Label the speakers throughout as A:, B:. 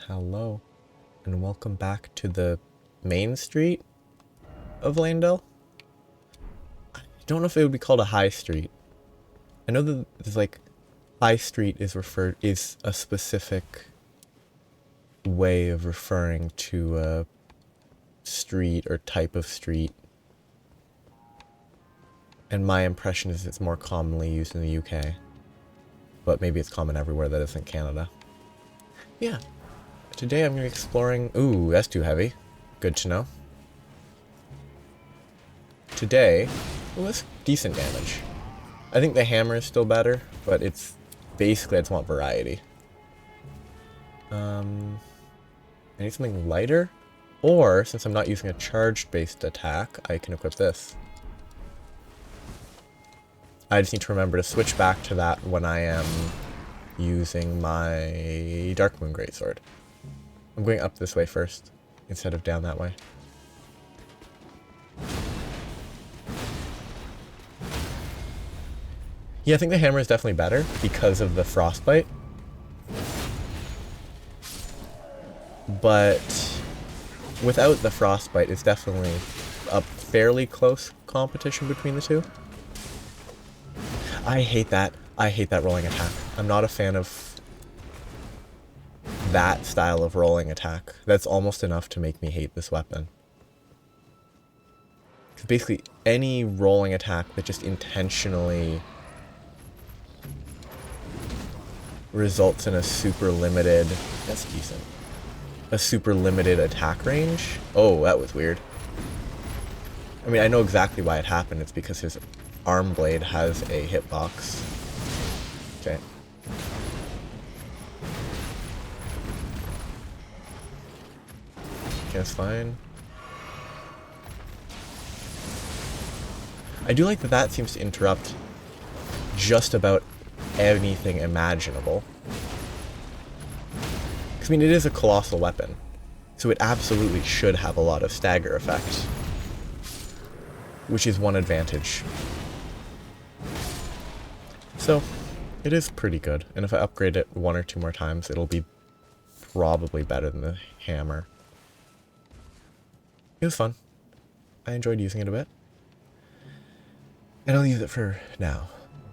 A: Hello, and welcome back to the main street of Landell. I don't know if it would be called a high street. I know that there's like high street is a specific way of referring to a street or type of street. And my impression is it's more commonly used in the UK. But maybe it's common everywhere that isn't Canada. Yeah. Today I'm going to be exploring... Ooh, that's too heavy. Good to know. Today... Well, that's decent damage. I think the hammer is still better, but it's... Basically, I just want variety. I need something lighter. Or, since I'm not using a charge-based attack, I can equip this. I just need to remember to switch back to that when I am using my Darkmoon Greatsword. I'm going up this way first, instead of down that way. Yeah, I think the hammer is definitely better because of the frostbite. But without the frostbite, it's definitely a fairly close competition between the two. I hate that. I hate that rolling attack. I'm not a fan of that style of rolling attack. That's almost enough to make me hate this weapon. Because basically, any rolling attack that just intentionally results in a super limited... That's decent. A super limited attack range? Oh, that was weird. I mean, I know exactly why it happened. It's because his arm blade has a hitbox. Okay. Okay, that's fine. I do like that that seems to interrupt just about anything imaginable. Because, I mean, it is a colossal weapon. So it absolutely should have a lot of stagger effect. Which is one advantage. So, it is pretty good. And if I upgrade it one or two more times, it'll be probably better than the hammer. It was fun. I enjoyed using it a bit. And I'll use it for now.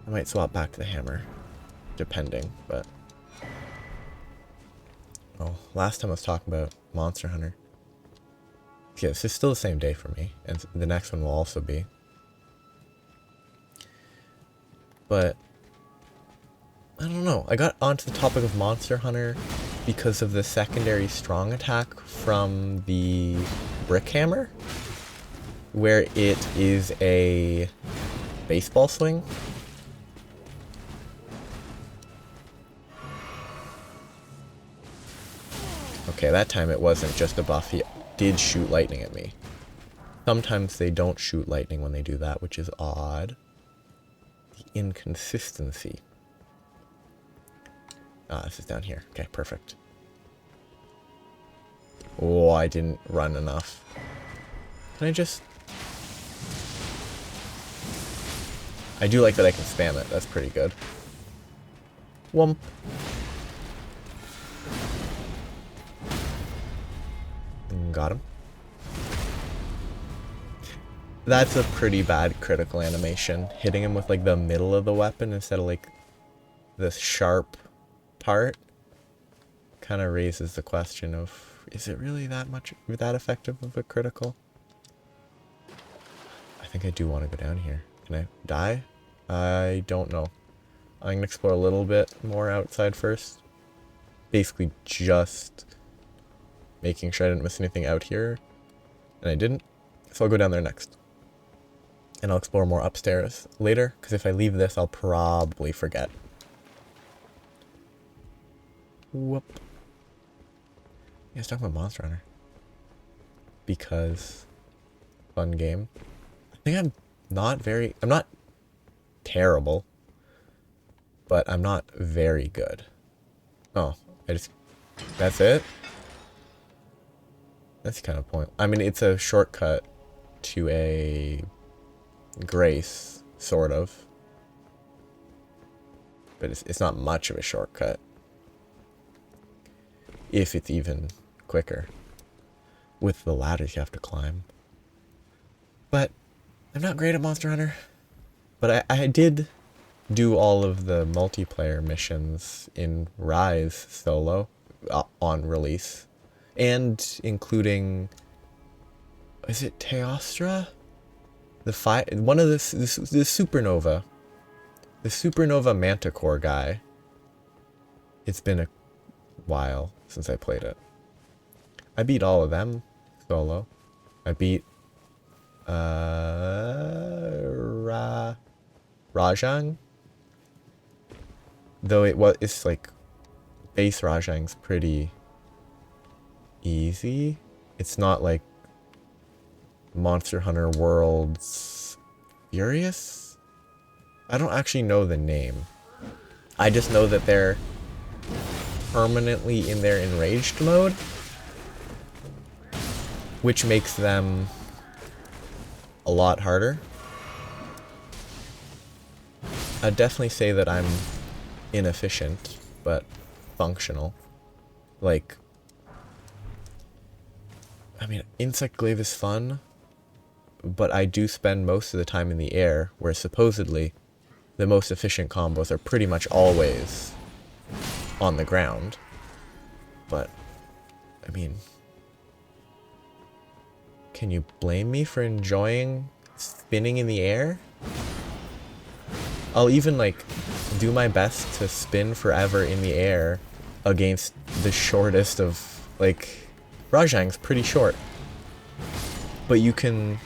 A: I might swap back to the hammer, depending, but... Oh, last time I was talking about Monster Hunter. Yeah, this is still the same day for me, and the next one will also be. But... I don't know, I got onto the topic of Monster Hunter because of the secondary strong attack from the brick hammer, where it is a baseball swing. Okay, that time it wasn't just a buff, he did shoot lightning at me. Sometimes they don't shoot lightning when they do that, which is odd. The inconsistency. Ah, this is down here. Okay, perfect. Oh, I didn't run enough. Can I just... I do like that I can spam it. That's pretty good. Whomp. Got him. That's a pretty bad critical animation. Hitting him with like the middle of the weapon instead of like the sharp part kind of raises the question of, is it really that effective of a critical? I think I do want to go down here. Can I die? I don't know. I'm gonna explore a little bit more outside first. Basically just making sure I didn't miss anything out here. And I didn't. So I'll go down there next. And I'll explore more upstairs later, because if I leave this, I'll probably forget. Whoop. Yeah, let's talk about Monster Hunter. Because... fun game. I think I'm not terrible. But I'm not very good. Oh, that's it? That's kind of point. I mean, it's a shortcut to a grace, sort of. But it's not much of a shortcut. if it's even quicker. With the ladders you have to climb. But I'm not great at Monster Hunter. But I did do all of the multiplayer missions in Rise solo on release. And including... Is it Teostra? One of the Supernova. The Supernova Manticore guy. It's been a while since I played it. I beat all of them solo. I beat Rajang. Though it's like base Rajang's pretty easy. It's not like Monster Hunter World's Furious? I don't actually know the name. I just know that they're permanently in their enraged mode, which makes them a lot harder. I'd definitely say that I'm inefficient, but functional. Like, I mean, Insect Glaive is fun, but I do spend most of the time in the air, where supposedly the most efficient combos are pretty much always on the ground. But, I mean, can you blame me for enjoying spinning in the air? I'll even, like, do my best to spin forever in the air against the shortest of, like, Rajang's pretty short. But you can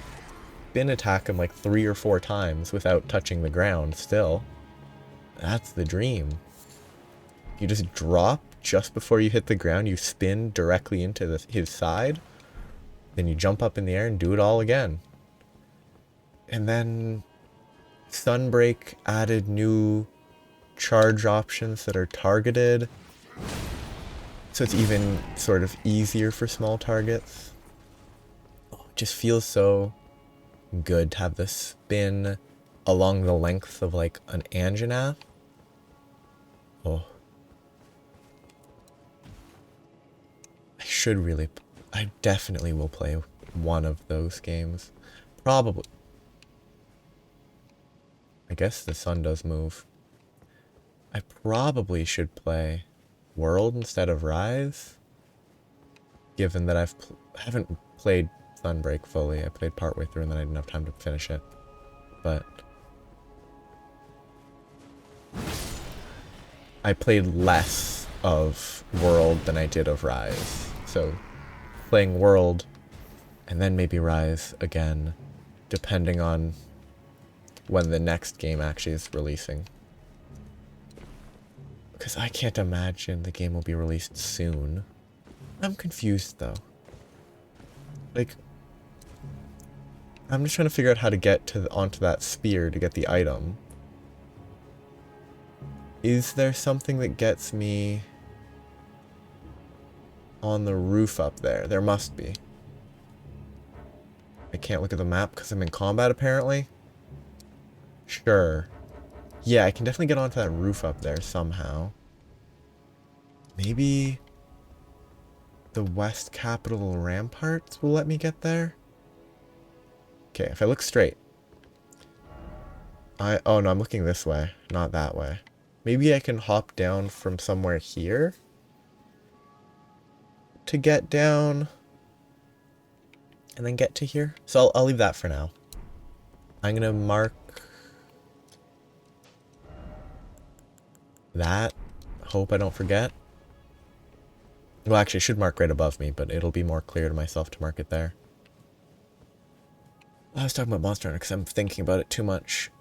A: spin attack him like 3 or 4 times without touching the ground still. That's the dream. You just drop just before you hit the ground, you spin directly into his side, then you jump up in the air and do it all again. And then Sunbreak added new charge options that are targeted, so it's even sort of easier for small targets. Oh, it just feels so good to have this spin along the length of like an Anjanath. Oh. I definitely will play one of those games. Probably. I guess the sun does move. I probably should play World instead of Rise, given that I haven't played Sunbreak fully. I played partway through and then I didn't have time to finish it. But I played less of World than I did of Rise. So playing World and then maybe Rise again, depending on when the next game actually is releasing. Because I can't imagine the game will be released soon. I'm confused though. Like, I'm just trying to figure out how to get onto that spear to get the item. Is there something that gets me on the roof up there? There must be. I can't look at the map because I'm in combat apparently. Sure. Yeah, I can definitely get onto that roof up there somehow. Maybe the West Capital Ramparts will let me get there? Okay, if I look straight. Oh no, I'm looking this way, not that way. Maybe I can hop down from somewhere here to get down and then get to here. So I'll leave that for now. I'm gonna mark that. Hope I don't forget. Well, actually, it should mark right above me, but it'll be more clear to myself to mark it there. I was talking about Monster Hunter because I'm thinking about it too much.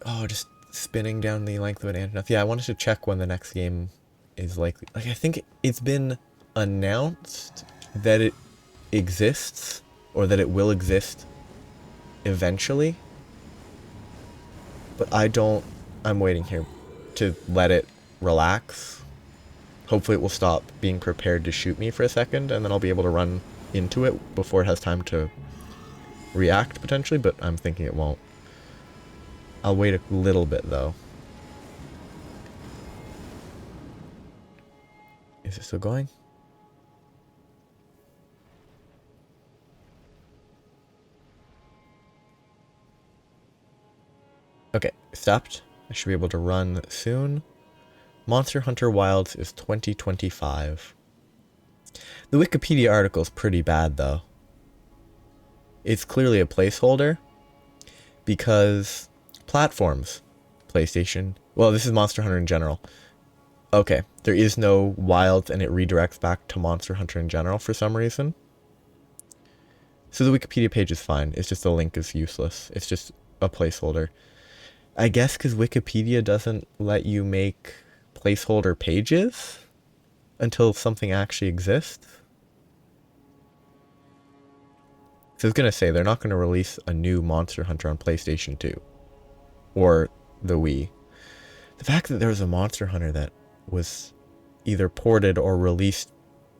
A: Oh, just spinning down the length of an Anjanath. Yeah, I wanted to check when the next game is likely. Like, I think it's been announced that it exists, or that it will exist eventually. But I'm waiting here to let it relax. Hopefully it will stop being prepared to shoot me for a second, and then I'll be able to run into it before it has time to react, potentially, but I'm thinking it won't. I'll wait a little bit, though. Is it still going? Okay, stopped. I should be able to run soon. Monster Hunter Wilds is 2025. The Wikipedia article is pretty bad, though. It's clearly a placeholder because platforms, PlayStation. Well, this is Monster Hunter in general. Okay, there is no Wilds, and it redirects back to Monster Hunter in general for some reason. So the Wikipedia page is fine. It's just the link is useless. It's just a placeholder. I guess because Wikipedia doesn't let you make placeholder pages until something actually exists. So I was going to say, they're not going to release a new Monster Hunter on PlayStation 2. Or the Wii. The fact that there was a Monster Hunter that was either ported or released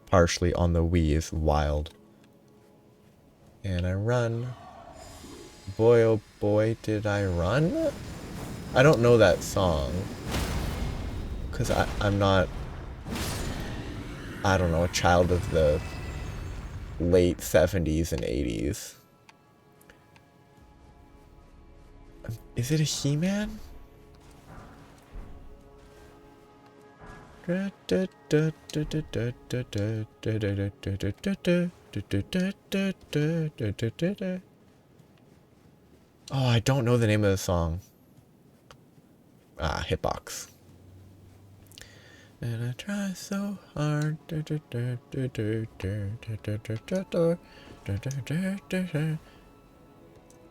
A: partially on the Wii is wild. And I run. Boy, oh boy, did I run? I don't know that song. Because I'm not, I don't know, a child of the late 70s and 80s. Is it a He-Man? Oh, I don't know the name of the song. Ah, hitbox. And I try so hard.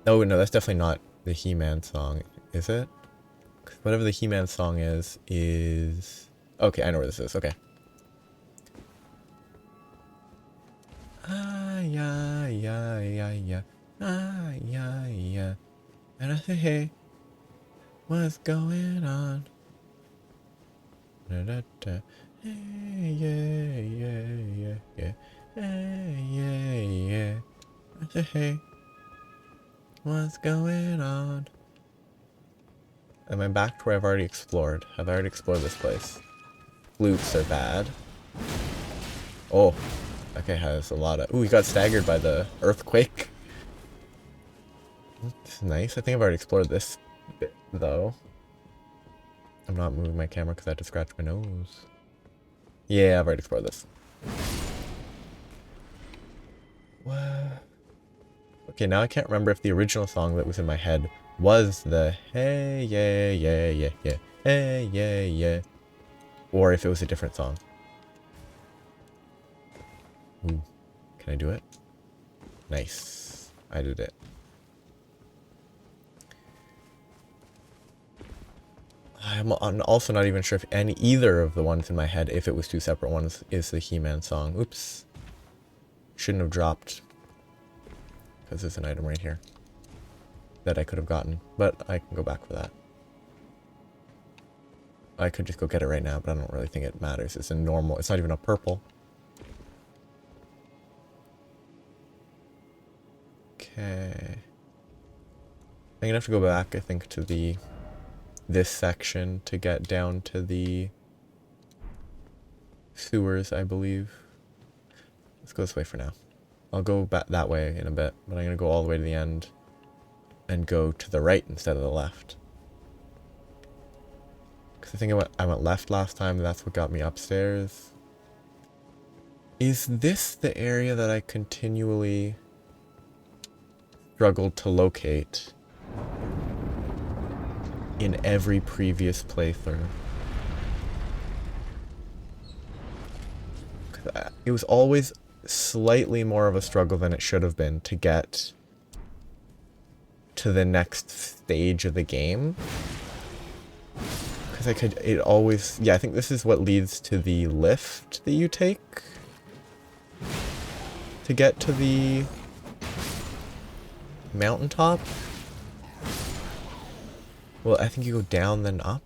A: Oh, no, that's definitely not the He-Man song, is it? Whatever the He-Man song is... Okay, I know where this is, okay. Ah, yeah, yeah, yeah, yeah. Ah, yeah, yeah. And I say, hey, what's going on? Da, da, da. Hey, yeah, yeah, yeah, yeah. Hey, yeah, yeah. I say, hey, what's going on? Am I back to where I've already explored? Have I already explored this place? Flutes are bad. Oh, that guy has a lot of... Ooh, he got staggered by the earthquake. That's nice. I think I've already explored this bit, though. I'm not moving my camera because I had to scratch my nose. Yeah, I've already explored this. What? Okay, now I can't remember if the original song that was in my head was the hey, yeah, yeah, yeah, yeah, hey, yeah, yeah, or if it was a different song. Ooh, can I do it? Nice. I did it. I'm also not even sure if either of the ones in my head, if it was two separate ones, is the He-Man song. Oops. Shouldn't have dropped. Because there's an item right here that I could have gotten. But I can go back for that. I could just go get it right now, but I don't really think it matters. It's a normal... It's not even a purple. Okay. I'm gonna have to go back, I think, to this section to get down to the sewers, I believe. Let's go this way for now. I'll go back that way in a bit, but I'm gonna go all the way to the end and go to the right instead of the left. Because I think I went left last time, and that's what got me upstairs. Is this the area that I continually struggled to locate in every previous playthrough? It was always slightly more of a struggle than it should have been to get to the next stage of the game. Because it always, yeah, I think this is what leads to the lift that you take to get to the mountaintop. Well, I think you go down then up.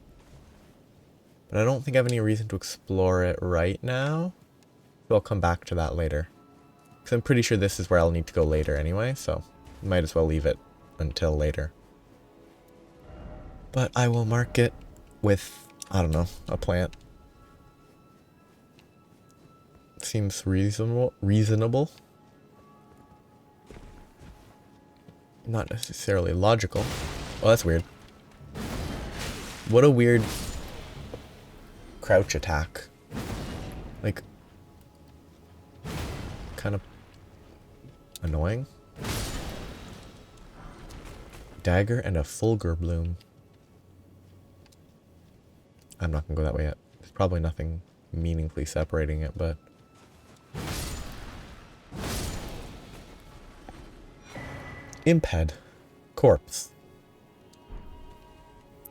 A: But I don't think I have any reason to explore it right now. So I'll come back to that later. Because I'm pretty sure this is where I'll need to go later anyway, so might as well leave it until later. But I will mark it with, I don't know, a plant. seems reasonable. Not necessarily logical. Oh, that's weird. What a weird crouch attack. Like, kind of annoying. Dagger and a Fulgur Bloom. I'm not gonna go that way yet. There's probably nothing meaningfully separating it, but... Imped. Corpse.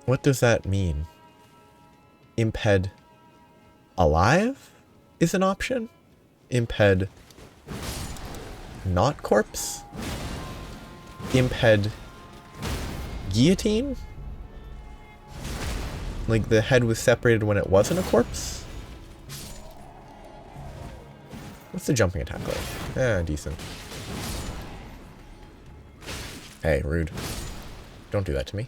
A: What does that mean? Imped alive is an option? Imped not corpse? Imped guillotine? Like the head was separated when it wasn't a corpse? What's the jumping attack like? Eh, decent. Hey, rude. Don't do that to me.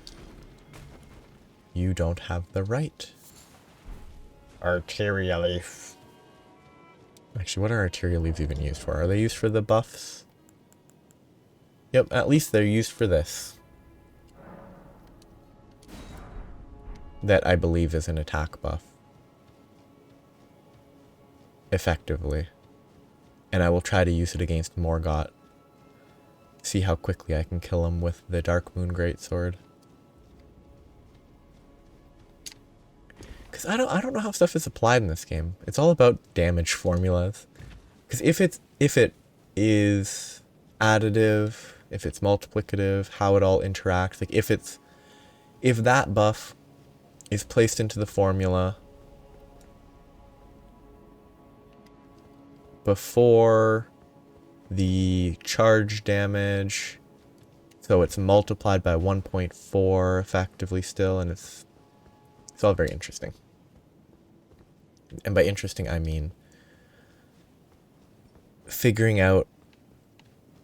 A: You don't have the right. Arteria leaf. Actually, what are arteria leaves even used for? Are they used for the buffs? Yep, at least they're used for this. That I believe is an attack buff. Effectively. And I will try to use it against Morgott. See how quickly I can kill him with the Dark Moon Greatsword. Because I don't know how stuff is applied in this game. It's all about damage formulas. Because if it is additive, if it's multiplicative, how it all interacts, like if that buff is placed into the formula before the charge damage, so it's multiplied by 1.4 effectively still, and it's all very interesting. And by interesting, I mean figuring out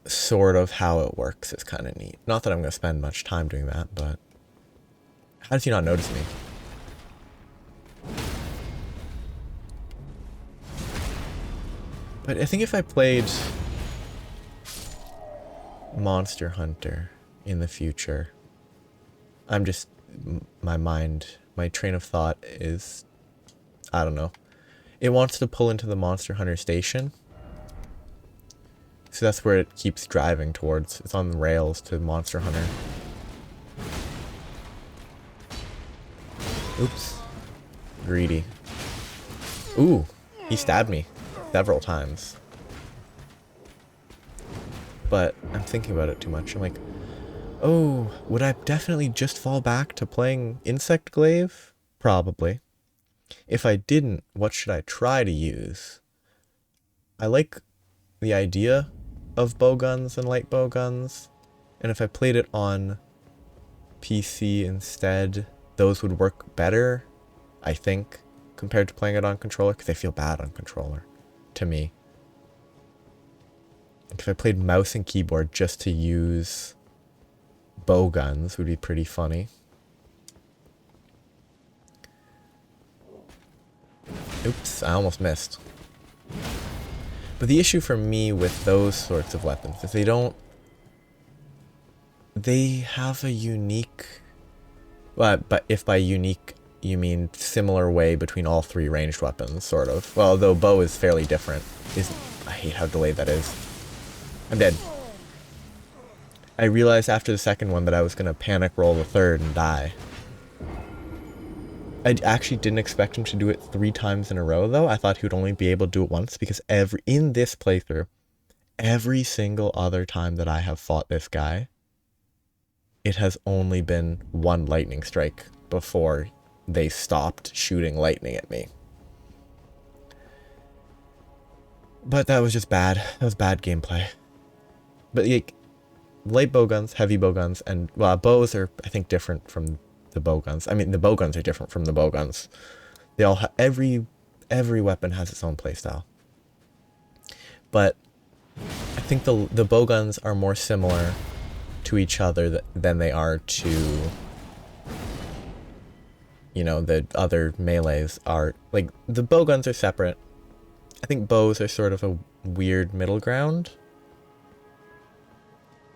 A: sort of how it works is kind of neat. Not that I'm going to spend much time doing that, but how does he not notice me? But I think if I played Monster Hunter in the future, my train of thought is, I don't know. It wants to pull into the Monster Hunter station. So that's where it keeps driving towards. It's on the rails to Monster Hunter. Oops. Greedy. Ooh, he stabbed me several times. But I'm thinking about it too much. I'm like, oh, would I definitely just fall back to playing Insect Glaive? Probably. If I didn't, what should I try to use? I like the idea of bowguns and light bowguns, and if I played it on PC instead, those would work better, I think, compared to playing it on controller, because they feel bad on controller, to me. If I played mouse and keyboard just to use bowguns, would be pretty funny. Oops, I almost missed. But the issue for me with those sorts of weapons is they have a unique, well, but if by unique you mean similar way between all three ranged weapons, sort of. Well, though bow is fairly different. I hate how delayed that is. I'm dead. I realized after the second one that I was going to panic roll the third and die. I actually didn't expect him to do it 3 times in a row, though. I thought he would only be able to do it once, because in this playthrough, every single other time that I have fought this guy, it has only been one lightning strike before they stopped shooting lightning at me. But that was just bad. That was bad gameplay. But like, light bowguns, heavy bowguns, and well, bows are, I think, different from the bowguns. I mean, the bowguns are different from the bowguns. They all every weapon has its own playstyle. But I think the bowguns are more similar to each other than they are to, you know, the other melees are. Like, the bowguns are separate, I think bows are sort of a weird middle ground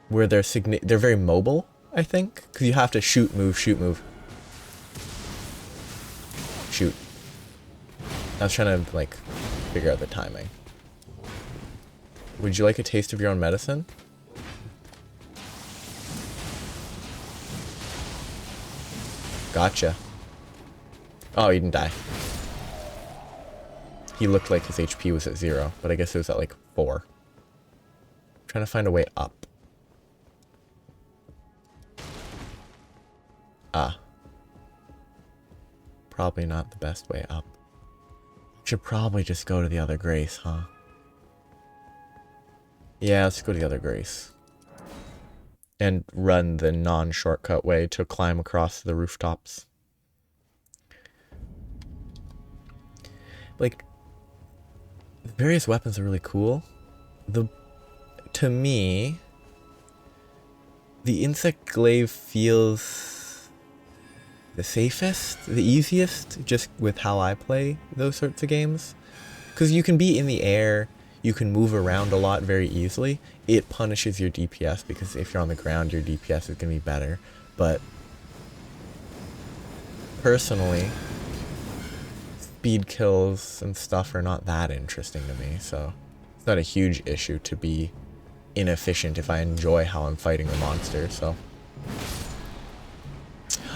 A: where they're very mobile, I think, because you have to shoot, move, shoot, move. Shoot. I was trying to, like, figure out the timing. Would you like a taste of your own medicine? Gotcha. Oh, he didn't die. He looked like his HP was at 0, but I guess it was at, like, 4. I'm trying to find a way up. Ah. Probably not the best way up. Should probably just go to the other Grace, huh? Yeah, let's go to the other Grace. And run the non-shortcut way to climb across the rooftops. Like, the various weapons are really cool. To me, the insect glaive feels the safest, the easiest, just with how I play those sorts of games. Because you can be in the air, you can move around a lot very easily. It punishes your DPS, because if you're on the ground, your DPS is going to be better. But personally, speed kills and stuff are not that interesting to me, so it's not a huge issue to be inefficient if I enjoy how I'm fighting the monster, so.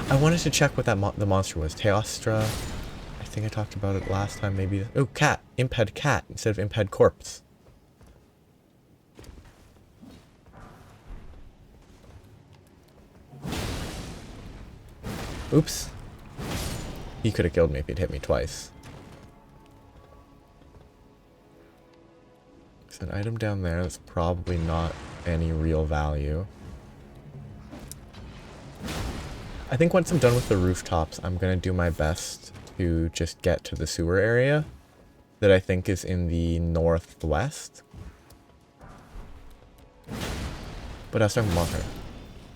A: I wanted to check what the monster was. Teostra. I think I talked about it last time, maybe. Oh, cat. Imped cat instead of imped corpse. Oops. He could have killed me if he'd hit me twice. There's an item down there that's probably not any real value. I think once I'm done with the rooftops, I'm going to do my best to just get to the sewer area that I think is in the northwest. But I was talking about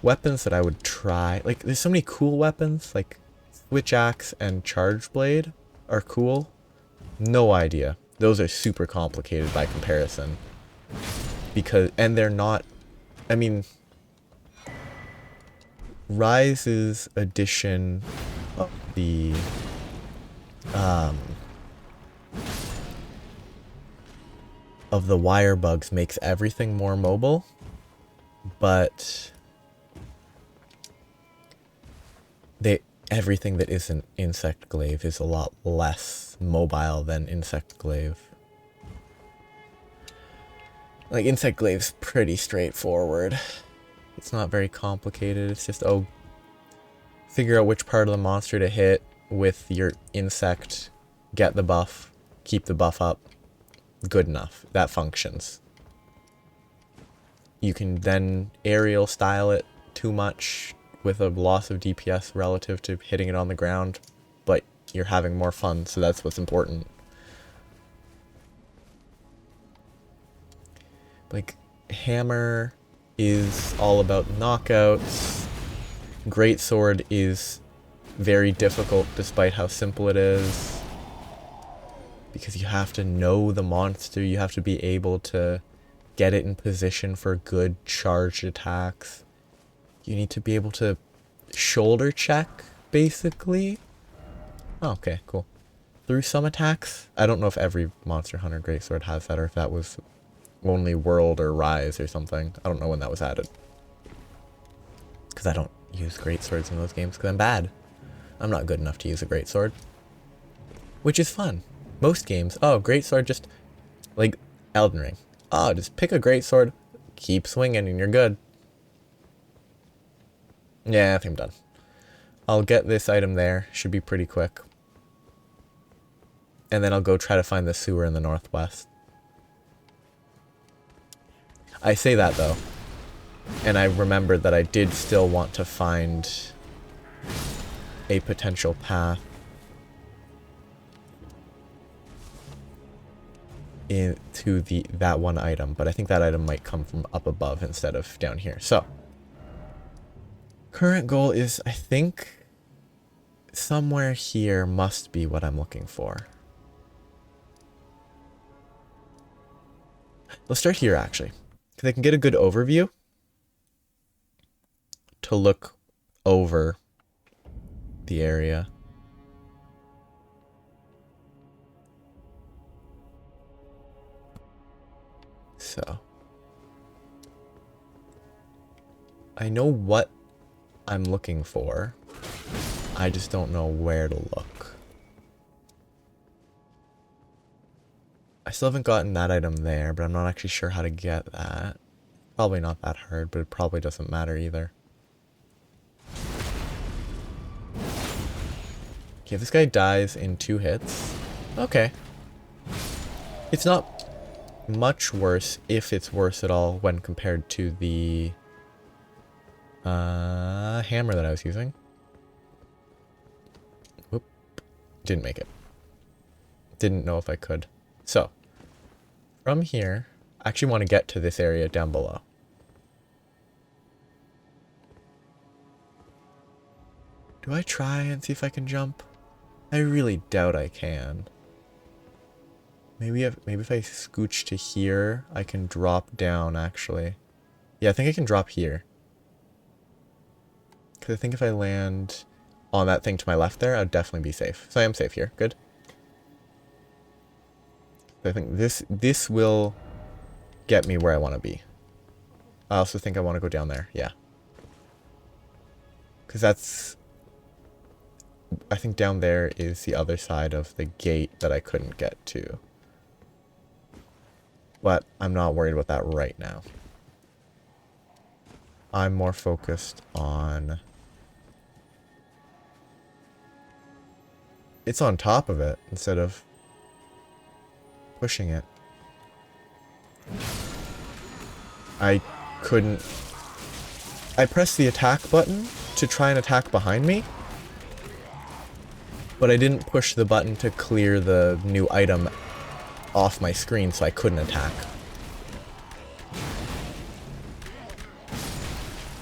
A: weapons that I would try. Like, there's so many cool weapons, like Switch Axe and Charge Blade are cool. No idea. Those are super complicated by comparison. And they're not, I mean, Rise's edition of the wire bugs makes everything more mobile, but everything that isn't Insect Glaive is a lot less mobile than Insect Glaive. Like, Insect Glaive's pretty straightforward. It's not very complicated. It's just, oh, figure out which part of the monster to hit with your insect, get the buff, keep the buff up. Good enough. That functions. You can then aerial style it too much with a loss of DPS relative to hitting it on the ground, but you're having more fun, so that's what's important. Like, hammer is all about knockouts. Greatsword is very difficult despite how simple it is, because you have to know the monster, you have to be able to get it in position for good charged attacks. You need to be able to shoulder check, basically. Oh, okay, cool. Through some attacks. I don't know if every Monster Hunter Greatsword has that, or if that was only World or Rise or something. I don't know when that was added. Because I don't use Greatswords in those games, because I'm bad. I'm not good enough to use a Greatsword. Which is fun. Most games, oh, Greatsword, just like Elden Ring. Oh, just pick a Greatsword, keep swinging, and you're good. Yeah, I think I'm done. I'll get this item there. Should be pretty quick. And then I'll go try to find the sewer in the northwest. I say that, though. And I remembered that I did still want to find a potential path into that one item. But I think that item might come from up above instead of down here. So, current goal is, I think, somewhere here must be what I'm looking for. Let's start here, actually. Because I can get a good overview to look over the area. So. I know what I'm looking for. I just don't know where to look. I still haven't gotten that item there, but I'm not actually sure how to get that. Probably not that hard, but it probably doesn't matter either. Okay, this guy dies in 2 hits. Okay. It's not much worse, if it's worse at all, when compared to the hammer that I was using. Whoop. Didn't make it. Didn't know if I could. So, from here, I actually want to get to this area down below. Do I try and see if I can jump? I really doubt I can. Maybe if I scooch to here, I can drop down, actually. Yeah, I think I can drop here. Because I think if I land on that thing to my left there, I'd definitely be safe. So I am safe here. Good. I think this will get me where I want to be. I also think I want to go down there. Yeah. Because that's... I think down there is the other side of the gate that I couldn't get to. But I'm not worried about that right now. I'm more focused on... It's on top of it instead of pushing it. I couldn't... I pressed the attack button to try and attack behind me, but I didn't push the button to clear the new item off my screen, so I couldn't attack.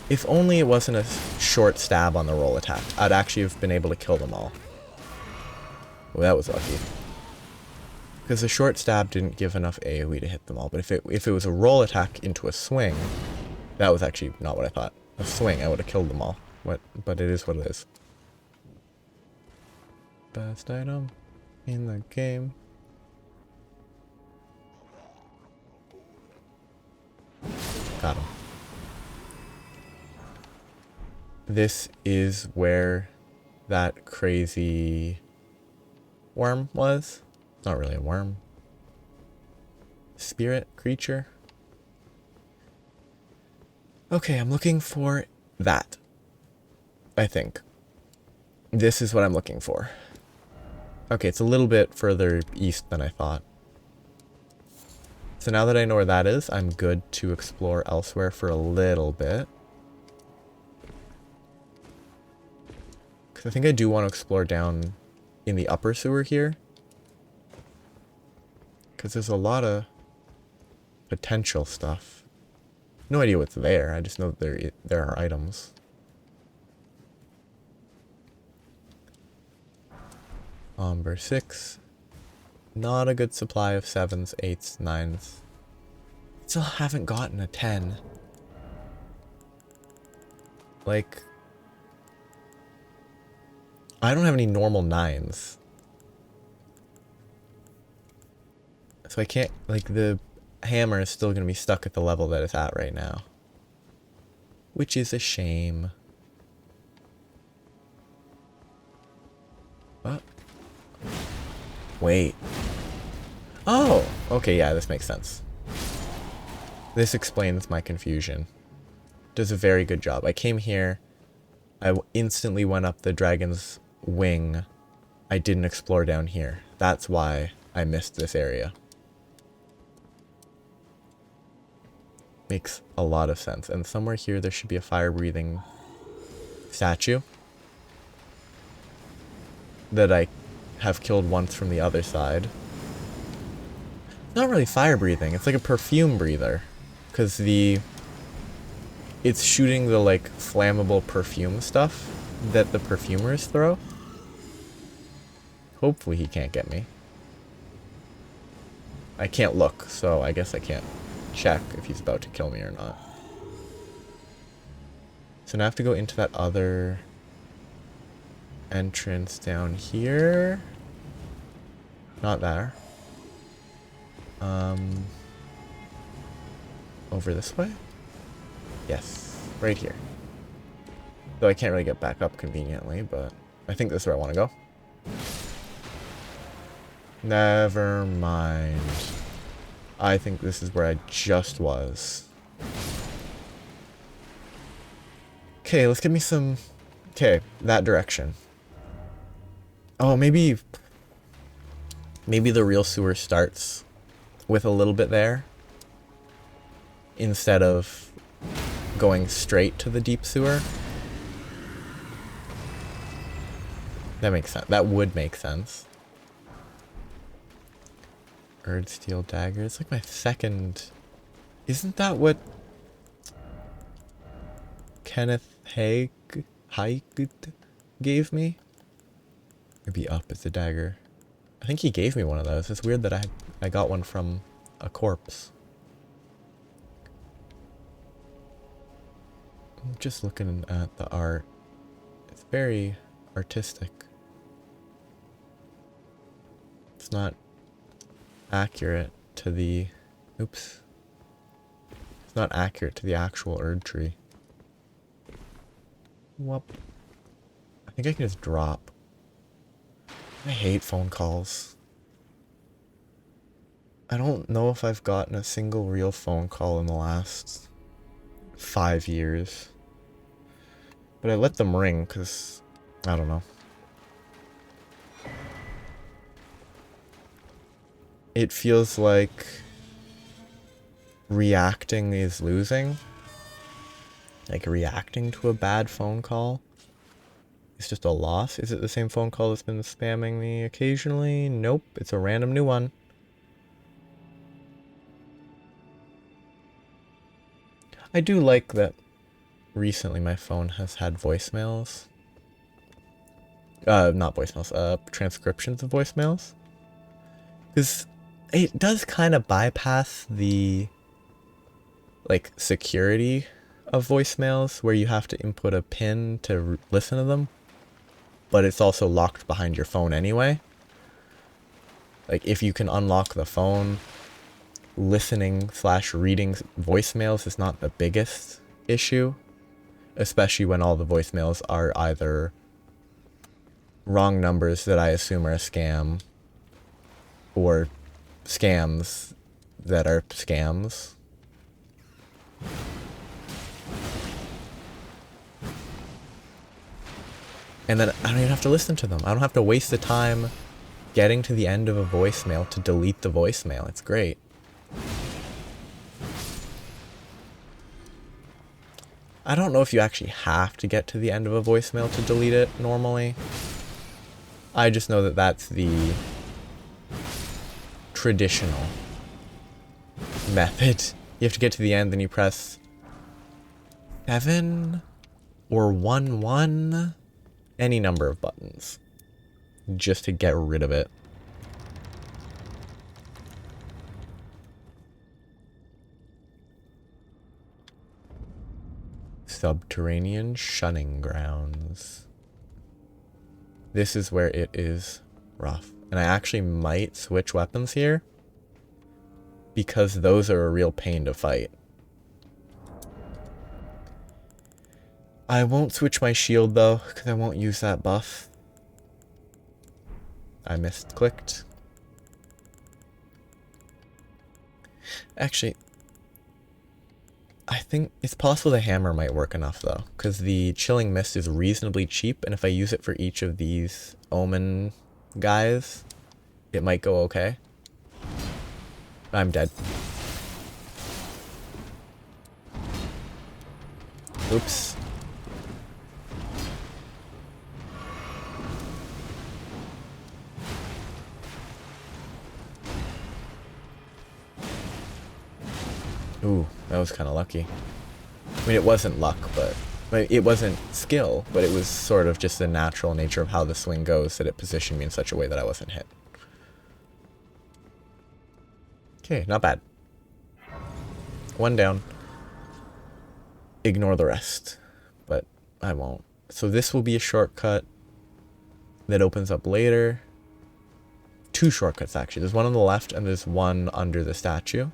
A: If only it wasn't a short stab on the roll attack, I'd actually have been able to kill them all. Well, that was lucky. Because the short stab didn't give enough AoE to hit them all, but if it was a roll attack into a swing, that was actually not what I thought. A swing, I would have killed them all. But it is what it is. Best item in the game. Got him. This is where that crazy worm was. It's not really a worm. Spirit creature. Okay, I'm looking for that. I think. This is what I'm looking for. Okay, it's a little bit further east than I thought. So now that I know where that is, I'm good to explore elsewhere for a little bit. Because I think I do want to explore down in the upper sewer here. Because there's a lot of potential stuff. No idea what's there, I just know that there are items. Umber 6. Not a good supply of 7s, 8s, 9s. Still haven't gotten a 10. Like... I don't have any normal 9s. So I can't... Like, the hammer is still going to be stuck at the level that it's at right now. Which is a shame. What? Wait. Oh! Okay, yeah, this makes sense. This explains my confusion. Does a very good job. I came here. I instantly went up the dragon's wing. I didn't explore down here. That's why I missed this area. Makes a lot of sense. And somewhere here there should be a fire-breathing statue that I have killed once from the other side. Not really fire-breathing, it's like a perfume breather. Because it's shooting the, like, flammable perfume stuff that the perfumers throw. Hopefully he can't get me. I can't look, so I guess I can't check if he's about to kill me or not. So now I have to go into that other entrance down here. Not there. Over this way? Yes, right here. Though I can't really get back up conveniently, but I think this is where I want to go. Never mind. I think this is where I just was. Okay, let's give me some... Okay, that direction. Oh, maybe the real sewer starts with a little bit there instead of going straight to the deep sewer. That makes sense. That would make sense. Erd steel dagger. It's like my second... Isn't that what Kenneth Haig gave me? Maybe up is the dagger. I think he gave me one of those. It's weird that I got one from a corpse. I'm just looking at the art. It's very artistic. It's not accurate to the... Oops. It's not accurate to the actual Erd tree. Whoop. I think I can just drop. I hate phone calls. I don't know if I've gotten a single real phone call in the last 5 years. But I let them ring because, I don't know. It feels like reacting is losing. Like reacting to a bad phone call. It's just a loss. Is it the same phone call that's been spamming me occasionally? Nope, it's a random new one. I do like that recently my phone has had voicemails. Not voicemails, transcriptions of voicemails. Because it does kind of bypass the, like, security of voicemails where you have to input a PIN to listen to them. But it's also locked behind your phone anyway. Like, if you can unlock the phone, listening/reading voicemails is not the biggest issue. Especially when all the voicemails are either wrong numbers that I assume are a scam, or scams that are scams. And then I don't even have to listen to them. I don't have to waste the time getting to the end of a voicemail to delete the voicemail. It's great. I don't know if you actually have to get to the end of a voicemail to delete it normally. I just know that that's the traditional method. You have to get to the end, then you press 7 or 1, any number of buttons, just to get rid of it. Subterranean shunning grounds. This is where it is rough. And I actually might switch weapons here, because those are a real pain to fight. I won't switch my shield though, because I won't use that buff. I misclicked. Actually, I think it's possible the hammer might work enough though, because the chilling mist is reasonably cheap, and if I use it for each of these omen guys, it might go okay. I'm dead. Oops. Ooh, that was kind of lucky. I mean, it wasn't luck, but it wasn't skill, but it was sort of just the natural nature of how the swing goes that it positioned me in such a way that I wasn't hit. Okay, not bad. One down. Ignore the rest. But I won't. So this will be a shortcut that opens up later. Two shortcuts, actually. There's one on the left and there's one under the statue.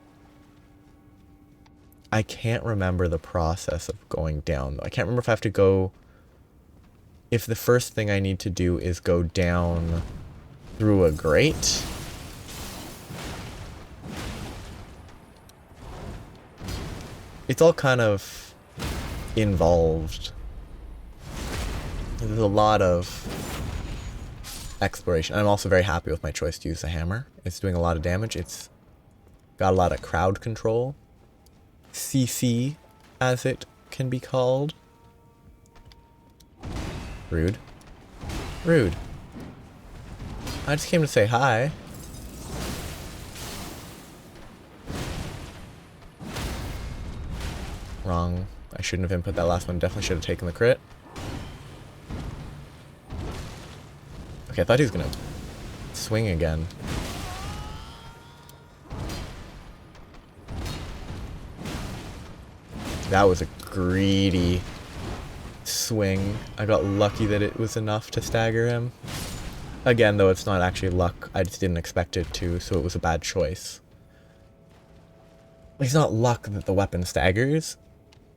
A: I can't remember the process of going down, though. I can't remember if I have to go... If the first thing I need to do is go down through a grate. It's all kind of involved. There's a lot of exploration. I'm also very happy with my choice to use the hammer. It's doing a lot of damage. It's got a lot of crowd control. CC, as it can be called. Rude. Rude. I just came to say hi. Wrong. I shouldn't have input that last one. Definitely should have taken the crit. Okay, I thought he was gonna swing again. That was a greedy swing. I got lucky that it was enough to stagger him. Again, though, it's not actually luck. I just didn't expect it to, so it was a bad choice. It's not luck that the weapon staggers.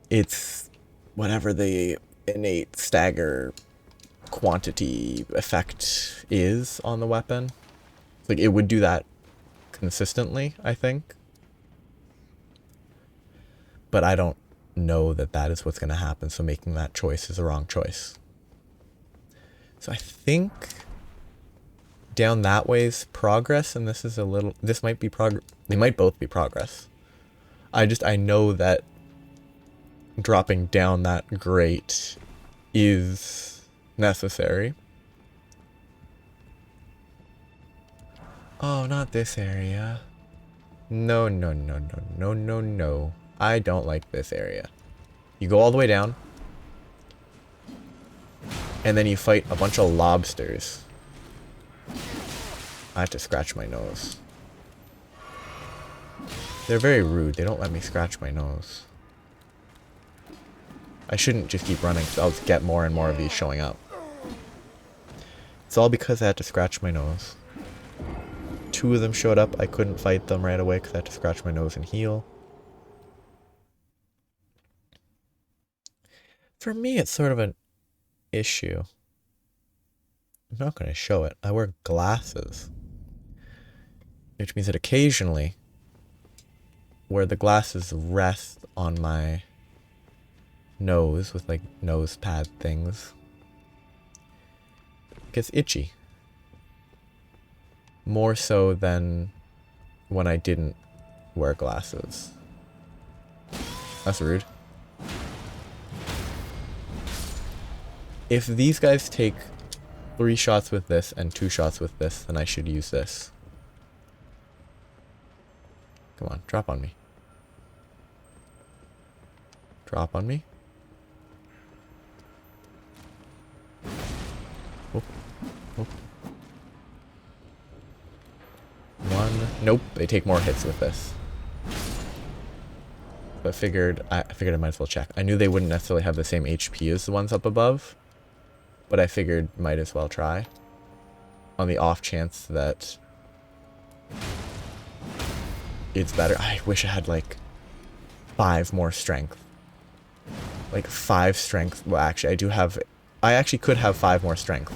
A: It's whatever the innate stagger quantity effect is on the weapon. Like, it would do that consistently, I think. But I don't know that that is what's going to happen, so making that choice is the wrong choice. So I think down that way is progress, and this is a little... This might be progress. They might both be progress. I know that dropping down that grate is necessary. Oh, not this area. No, no, no, no, no, no, no. I don't like this area. You go all the way down. And then you fight a bunch of lobsters. I have to scratch my nose. They're very rude. They don't let me scratch my nose. I shouldn't just keep running, because I'll just get more and more of these showing up. It's all because I had to scratch my nose. Two of them showed up. I couldn't fight them right away because I had to scratch my nose and heal. For me, it's sort of an issue. I'm not going to show it. I wear glasses. Which means that occasionally, where the glasses rest on my nose with like nose pad things, it gets itchy. More so than when I didn't wear glasses. That's rude. If these guys take 3 shots with this and 2 shots with this, then I should use this. Come on, drop on me. Drop on me. Oh. Oh. One. Nope, they take more hits with this. But I figured I might as well check. I knew they wouldn't necessarily have the same HP as the ones up above, but I figured might as well try. On the off chance that it's better. I wish I had like 5 more strength. Like 5 strength. Well, actually, I actually could have 5 more strength.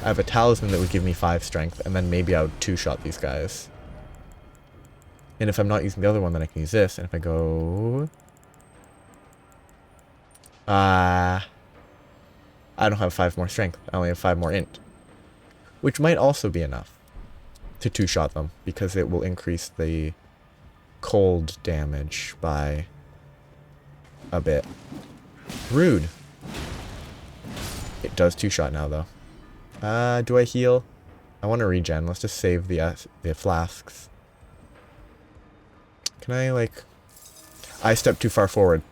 A: I have a talisman that would give me 5 strength, and then maybe I would 2-shot these guys. And if I'm not using the other one, then I can use this. And if I go... I don't have 5 more strength. I only have 5 more int. Which might also be enough to 2-shot them, because it will increase the cold damage by a bit. Rude. It does 2-shot now, though. Do I heal? I want to regen. Let's just save the flasks. Can I, like... I stepped too far forward.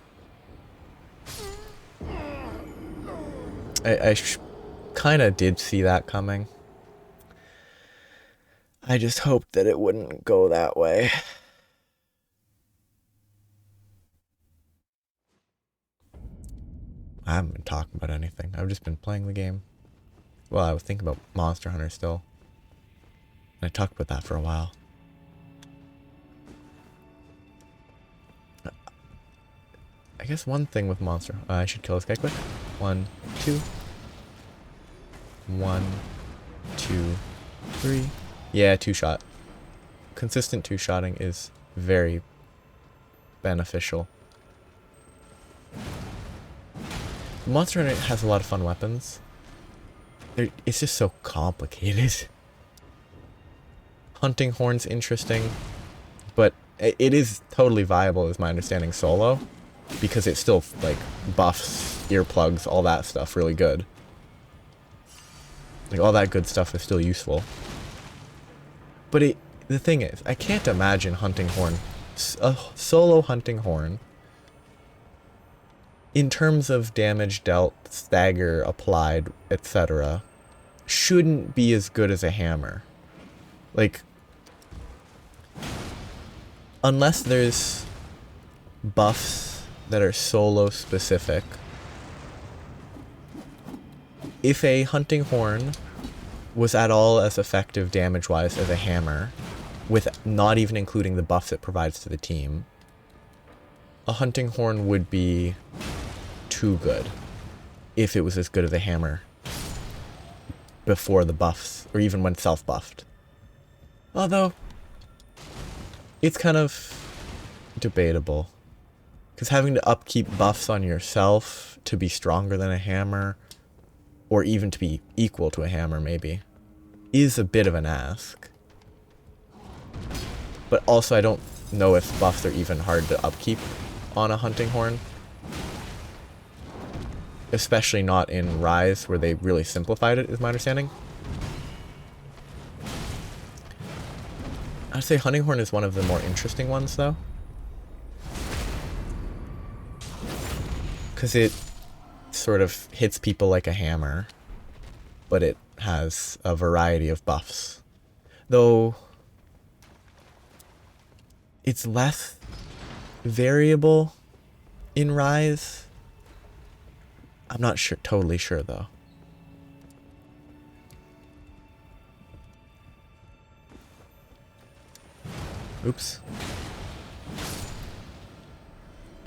A: I kind of did see that coming. I just hoped that it wouldn't go that way. I haven't been talking about anything. I've just been playing the game. Well, I was thinking about Monster Hunter still. And I talked about that for a while. I guess one thing with Monster... I should kill this guy quick. 1, 2. 1, 2, 3. Yeah, 2-shot. Consistent 2-shotting is very beneficial. Monster Hunter has a lot of fun weapons. It's just so complicated. Hunting Horn's interesting, but it is totally viable, is my understanding, solo, because it still, like, buffs, earplugs, all that stuff really good. Like, all that good stuff is still useful. But the thing is, I can't imagine Hunting Horn, a solo Hunting Horn, in terms of damage dealt, stagger applied, etc., shouldn't be as good as a hammer. Like, unless there's buffs that are solo specific, if a Hunting Horn was at all as effective damage-wise as a hammer, with not even including the buffs it provides to the team, a Hunting Horn would be too good if it was as good as a hammer before the buffs, or even when self-buffed. Although, it's kind of debatable, because having to upkeep buffs on yourself to be stronger than a hammer, or even to be equal to a hammer maybe, is a bit of an ask. But also I don't know if buffs are even hard to upkeep on a Hunting Horn. Especially not in Rise, where they really simplified it, is my understanding. I'd say Hunting Horn is one of the more interesting ones, though. Because it sort of hits people like a hammer, but it has a variety of buffs. Though, it's less variable in Rise. I'm not sure, totally sure though. Oops.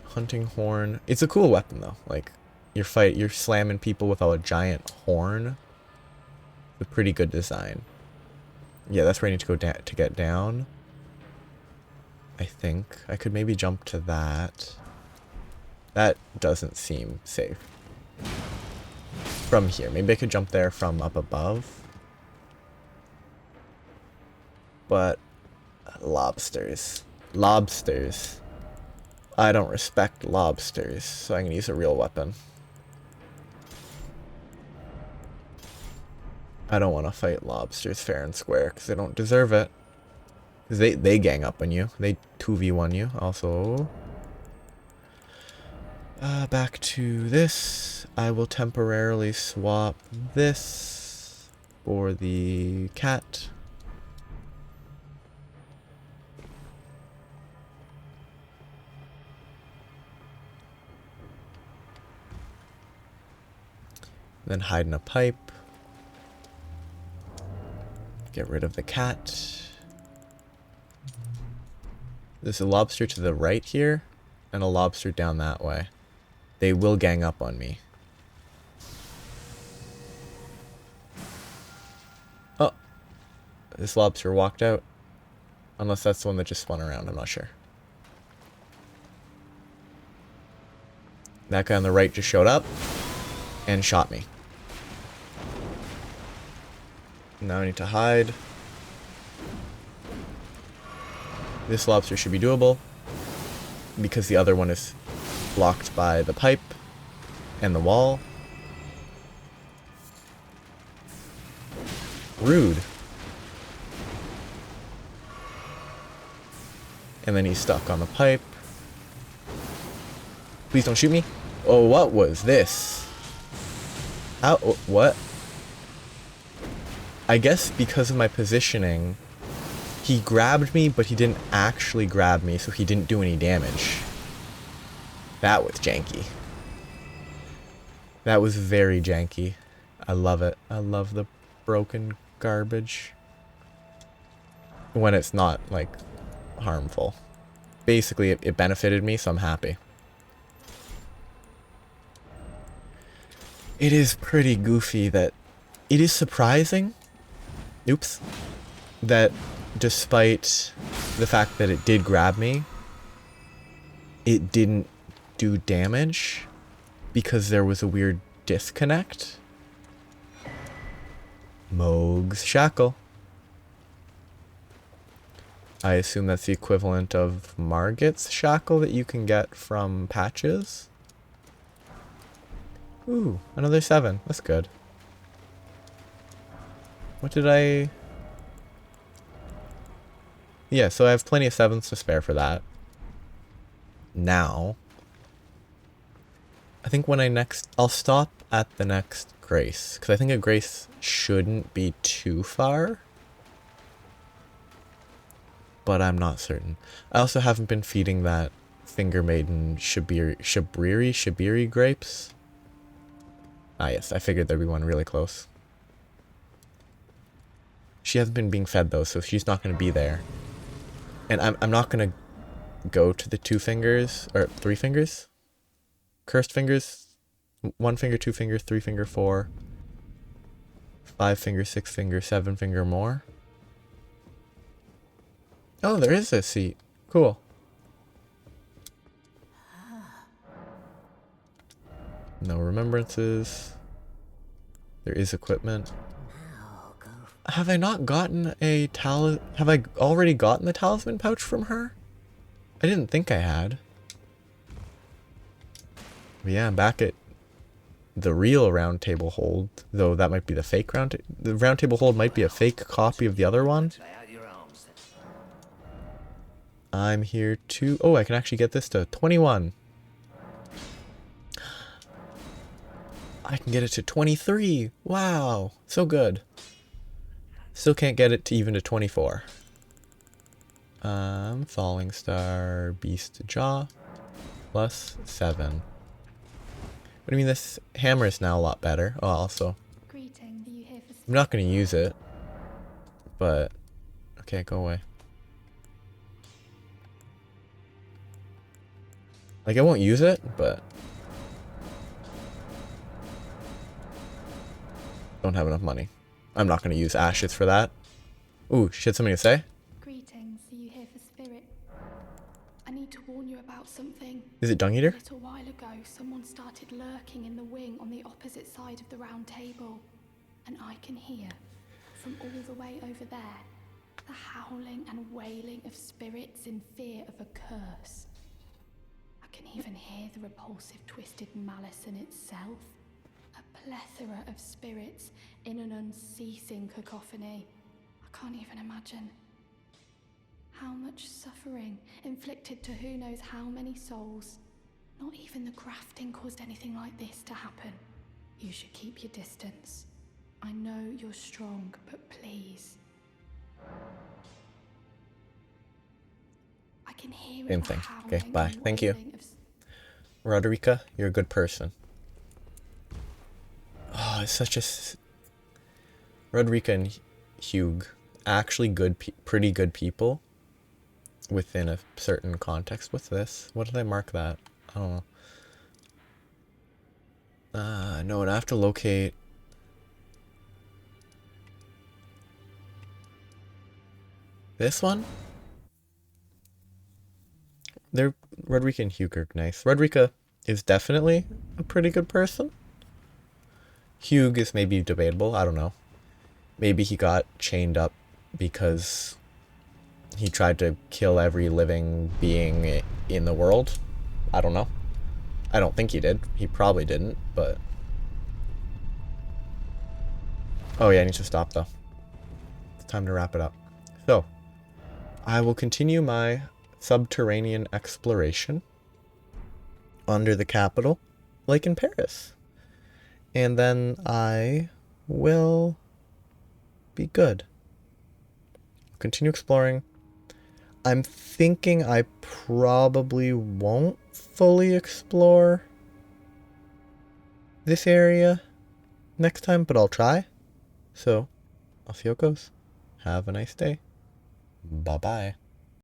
A: Hunting Horn. It's a cool weapon though. Like, you're slamming people with a giant horn. It's a pretty good design. Yeah, that's where I need to go to get down. I think I could maybe jump to that. That doesn't seem safe. From here. Maybe I could jump there from up above. But lobsters. Lobsters. I don't respect lobsters, so I'm gonna use a real weapon. I don't want to fight lobsters fair and square, because they don't deserve it. Because they gang up on you. They 2v1 you, also. Back to this. I will temporarily swap this for the cat. Then hide in a pipe. Get rid of the cat. There's a lobster to the right here, and a lobster down that way. They will gang up on me. Oh. This lobster walked out. Unless that's the one that just spun around, I'm not sure. That guy on the right just showed up and shot me. Now I need to hide. This lobster should be doable, because the other one is blocked by the pipe and the wall. Rude. And then he's stuck on the pipe. Please don't shoot me. Oh, what was this? How? What? I guess because of my positioning, He grabbed me, but he didn't actually grab me, so he didn't do any damage. That was janky. That was very janky. I love it. I love the broken garbage. When it's not, like, harmful. Basically, it benefited me, so I'm happy. It is pretty goofy that... It is surprising... Oops. That despite the fact that it did grab me, it didn't do damage because there was a weird disconnect. Moog's Shackle. I assume that's the equivalent of Margit's Shackle that you can get from patches. Ooh, another 7. That's good. What did I... Yeah, so I have plenty of 7s to spare for that. Now, I think when I'll stop at the next Grace, because I think a Grace shouldn't be too far. But I'm not certain. I also haven't been feeding that Finger Maiden Shibiri grapes. Ah yes, I figured there'd be one really close. She hasn't been being fed though, so she's not going to be there. And I'm not going to go to the 2 fingers, or 3 fingers? Cursed fingers? 1 finger, 2 finger, 3 finger, 4. 5 finger, 6 finger, 7 finger more. Oh, there is a seat. Cool. No remembrances. There is equipment. Have I not gotten a have I already gotten the talisman pouch from her? I didn't think I had. But yeah, I'm back at the real round table hold, though that might be the fake the round table hold might be a fake copy of the other one. I'm here to... Oh, I can actually get this to 21. I can get it to 23. Wow. So good. Still can't get it to even to 24. Falling Star, Beast Jaw, plus 7. What do you mean this hammer is now a lot better? Oh, also.
B: Greetings. Are you here for...
A: I'm not going to use it. But... Okay, go away. Like, I won't use it, but... Don't have enough money. I'm not going to use ashes for that. Ooh, she had something to say?
B: Greetings. Are you here for spirit? I need to warn you about something.
A: Is it Dung Eater?
B: A little while ago, someone started lurking in the wing on the opposite side of the round table. And I can hear, from all the way over there, the howling and wailing of spirits in fear of a curse. I can even hear the repulsive twisted malice in itself. A plethora of spirits in an unceasing cacophony. I can't even imagine. How much suffering inflicted to who knows how many souls. Not even the grafting caused anything like this to happen. You should keep your distance. I know you're strong, but please. I can hear
A: Same thing. Okay, bye. Thank you. Roderica, you're a good person. Oh, it's such a... Roderica and Hugh, actually good, pretty good people within a certain context. What's this? What did I mark that? I don't know. No, and I have to locate... This one? Roderica and Hugh are nice. Roderica is definitely a pretty good person. Hugh is maybe debatable. I don't know. Maybe he got chained up because he tried to kill every living being in the world. I don't know. I don't think he did. He probably didn't, but... Oh yeah, I need to stop though. It's time to wrap it up. So, I will continue my subterranean exploration under the capital, like in Paris. And then I will be good. continue exploring. I'm thinking I probably won't fully explore this area next time, but I'll try. So, I'll see how it goes. Have a nice day. Bye-bye.